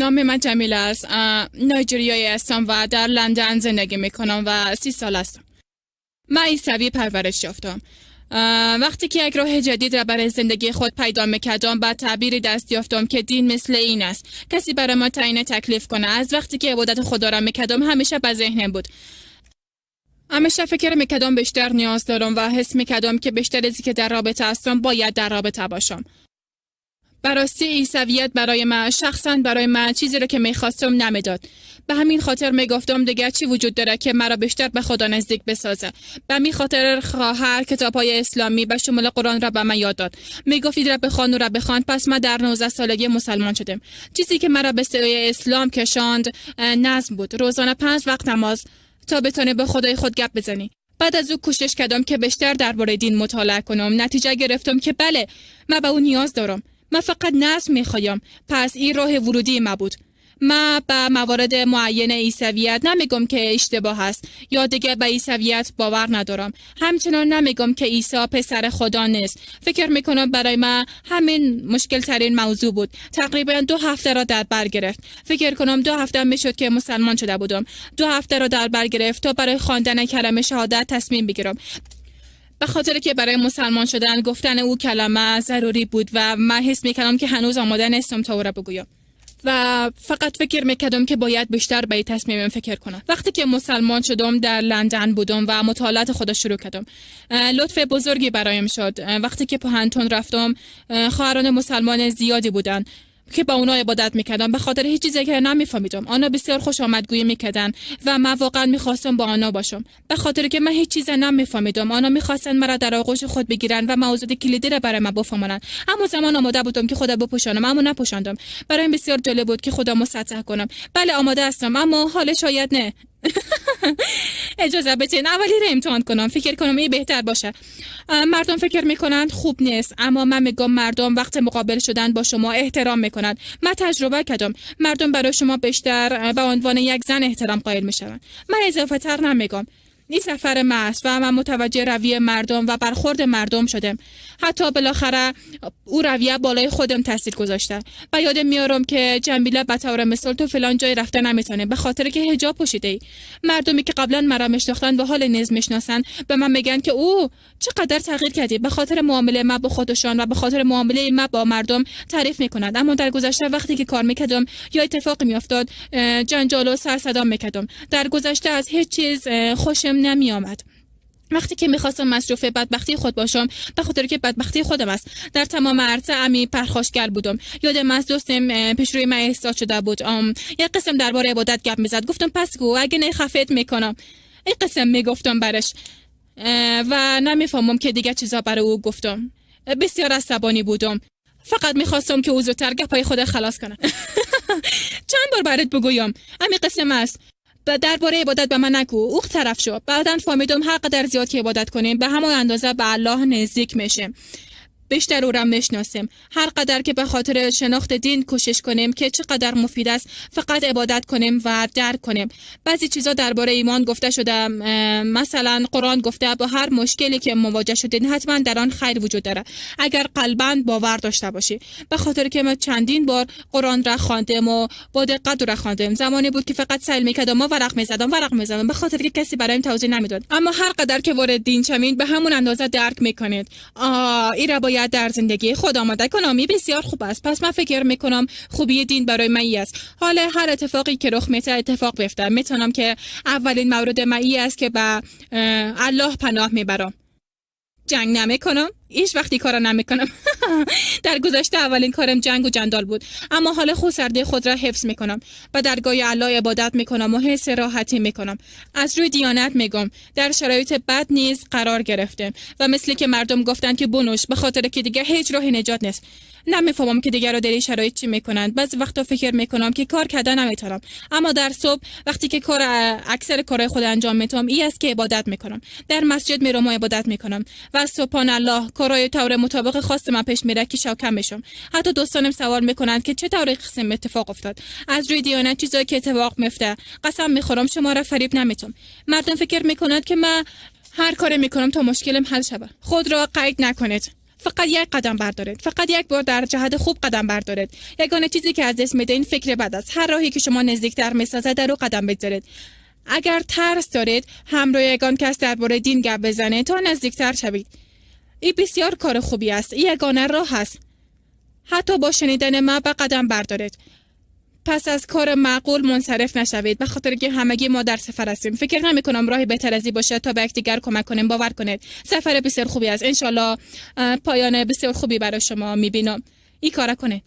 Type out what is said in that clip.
نام من جمیله است. نایجریایی هستم و در لندن زندگی میکنم و 30 سال هستم. من عیسوی پرورش یافتم. وقتی که یک راه جدید را برای زندگی خود پیدا میکردم به تعبیری دست یافتم که دین مثل این است: کسی برای ما تعیین تکلیف کنه. از وقتی که عبادت خدا را میکردم همیشه به ذهنم بود. همیشه فکر میکردم بیشتر نیاز دارم و حس میکردم که بیشتر از اینکه در رابطه هستم باید در رابطه باشم. براستی عیسویت برای من شخصا برای من چیزی را که میخواستم نمیداد. به همین خاطر میگفتم دیگر چی وجود داره که مرا بیشتر به خدا نزدیک بسازه. به همین خاطر خواهر کتاب‌های اسلامی به شمول قرآن را به من یاد داد. میگفت را بخوان و را بخوان. پس من در 19 سالگی مسلمان شدم. چیزی که مرا به سوی اسلام کشاند نظم بود. روزانه 5 وقت نماز تا بتونه به خدای خود گپ بزنی. بعد از او کوشش کردم که بیشتر درباره دین مطالعه کنم. نتیجه گرفتم که بله، من به اون نیاز دارم. من فقط نظم میخوایم. پس این راه ورودی ما بود. من به موارد معین عیسویت نمیگم که اشتباه است یا دیگه به عیسویت باور ندارم. همچنان نمیگم که عیسی پسر خدا نیست. فکر میکنم برای من همین مشکل ترین موضوع بود. تقریبا 2 هفته را در بر گرفت. فکر کنم 2 هفته میشد که مسلمان شده بودم. 2 هفته را در بر گرفت تا برای خواندن کلمه شهادت تصمیم بگیرم. به خاطر که برای مسلمان شدن گفتن او کلمه ضروری بود و من حس میکردم که هنوز آماده نیستم تا او را بگویم. و فقط فکر میکردم که باید بیشتر به این تصمیمم فکر کنم. وقتی که مسلمان شدم در لندن بودم و مطالعات خود شروع کردم. لطف بزرگی برایم شد. وقتی که پوهنتون رفتم خواهران مسلمان زیادی بودن که با اونا عبادت میکردم. به خاطر هیچ چیزی که نمیفهمیدم. آنها بسیار خوش آمدگویی میکردن و من واقعا میخواستم با آنها باشم. به خاطر که من هیچ چیزی نمیفهمیدم. آنها میخواستن مرا در آغوش خود بگیرن و موضوع کلیدی را برای من بفهمونن. اما زمان آماده بودم که خدا بپوشانم، اما نپوشاندم. برایم بسیار جالب بود که خدا مسطح کنم. بله آماده هستم، اما حال شاید نه. اجازه بدین اولی رو امتحان کنم. فکر کنم این بهتر باشه. مردم فکر میکنند خوب نیست، اما من میگم مردم وقت مقابل شدن با شما احترام میکنند. من تجربه کردم. مردم برای شما بیشتر به عنوان یک زن احترام قائل میشوند. من اضافه تر نمیگم. این سفر من است و من متوجه رویه مردم و برخورد مردم شدم. حتی بالاخره او رویه بالای خودم تاثیر گذاشته. و یادم میارم که جمیله به طور مثال تو فلان جای رفته نمیتونه به خاطر که حجاب پوشیده ای. مردمی که قبلا مرا میشناختن و حال نیز میشناسن به من میگن که او چقدر تغییر کردی. به خاطر معامله ما با خودشان و به خاطر معامله ما با مردم تعریف میکنند. اما در گذشته وقتی که کار میکردم یا اتفاقی میافتاد جنجال و سر صدا میکردم. در گذشته از هیچ چیز خوشم نمی آمد. وقتی که میخواستم مصروف بدبختی خود باشم به خاطر که بدبختی خودم است. در تمام عرصه امی پرخاشگر بودم. یادم از دوستم پیش روی من ایستاد شده بود. یک قسم درباره عبادت گپ میزد. گفتم پس گو اگه نه خفت میکنم. این قسم میگفتم برش و نمیفهمم که دیگه چیزا برای او گفتم. بسیار عصبانی بودم. فقط میخواستم که او زودتر گپای خود خلاص کنه. چند بار برات بگویم همین قسم است. درباره عبادت به من نگو. اوخ طرف شو. بعداً فهمیدم هر قدر زیاد که عبادت کنیم به همون اندازه به الله نزدیک میشیم. بیشتر او را میشناسیم. هر قدر که به خاطر شناخت دین کوشش کنیم که چقدر مفید است فقط عبادت کنیم و درک کنیم. بعضی چیزا درباره ایمان گفته شده. مثلا قرآن گفته با هر مشکلی که مواجه شدین حتما در آن خیر وجود داره اگر قلباً باور داشته باشی. به خاطر که من چندین بار قرآن را خواندم و با دقت را خواندم. زمانی بود که فقط سعی میکردم و ورق میزدم به خاطر که کسی برایم توضیح نمیداد. اما هر قدر که وارد دین شوین به همون اندازه درک میکنید. این باید در زندگی خود آماده کنم. بسیار خوب است. پس من فکر میکنم خوبی دین برای من است. حالا هر اتفاقی که رخ میده اتفاق بیفته میتونم که اولین مورد من است که به الله پناه میبرم. جنگ نمیکنم. هیچ وقتی کارا نمیکنم. در گذشته اولین کارم جنگ و جندال بود، اما حال خودسردی خود را حفظ میکنم. به درگاه الله عبادت میکنم و حس راحتی میکنم. از روی دیانت میگم در شرایط بد نیز قرار گرفتم و مثل که مردم گفتن که بنوش به خاطر که دیگه هیچ راه نجات نیست. نمیفهمم که دیگر رو در این شرایط چی میکنند. بعضی وقتا فکر میکنم که کار کردن نمیتونم، اما در صبح وقتی که اکثر کارهای خود انجام میدم این است که عبادت میکنم. در مسجد میرم و عبادت میکنم و سبحان الله کارهای طور مطابق خواست من پیش میره که شاکم بشم. حتی دوستانم سوال میکنند که چه طور قسم اتفاق افتاد. از روی دیانت چیزایی که اتفاق میفته قسم میخورم شما را فریب نمیتم. مردم فکر میکنند که من هر کاری میکنم تا مشکلم حل شود. خود را قید نکنید. فقط یک قدم بردارید. فقط یک بار در جهت خوب قدم بردارید. یگانه چیزی که از دست میده این فکر بد است. هر راهی که شما نزدیکتر میسازد در او قدم بگذارید. اگر ترس دارید همراه یگان کس درباره دین گپ بزنید تا نزدیکتر شوید. این بسیار کار خوبی است. این یگانه راه است. حتی با شنیدن ما به قدم بردارید. پس از کار معقول منصرف نشوید، به خاطر که همگی ما در سفر هستیم. فکر نمی کنم راهی بهتر از این باشه تا به یکدیگر کمک کنیم. باور کنید سفر بسیار خوبی است. ان شاء الله پایان بسیار خوبی برای شما میبینم. این کارا کنید.